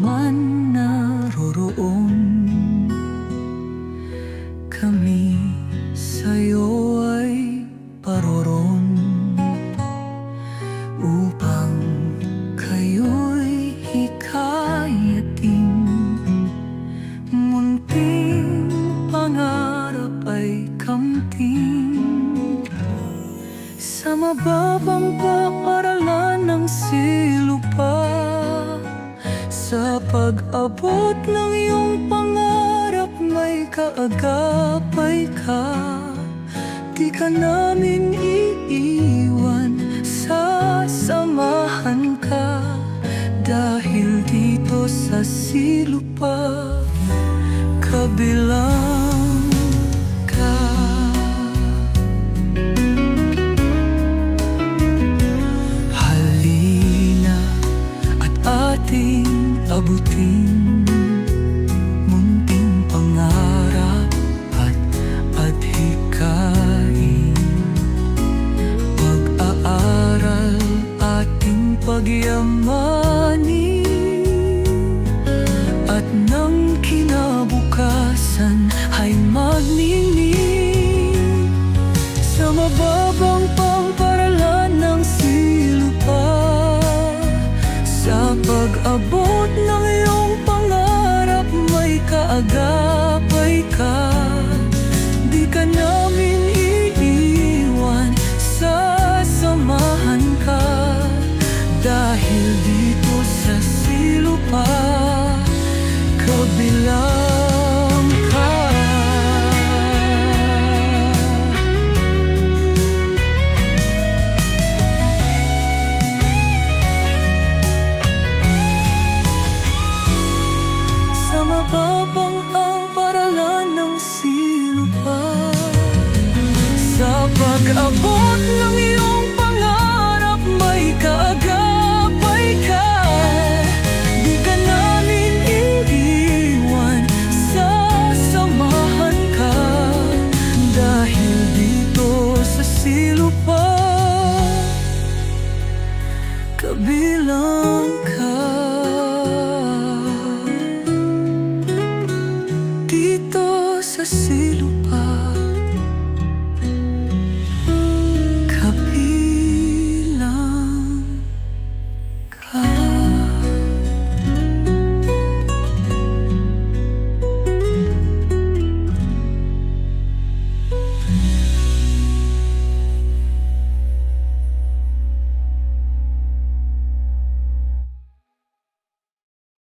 man naroroon, kami sa'yo ay paroron, upang kayo'y hikayatin. Munting pangarap ay kamting sa mababang paaralan ng silupa. Sa pag-abot ng iyong pangarap may kaagapay ka. Di ka namin iiwan, sasamahan ka. Dahil dito sa silupa, kabilang ka. Halina at ating abutin munting pangarap at adhikain. Pag-aaral ating pagyamanin, at ng kinabukasan ay magni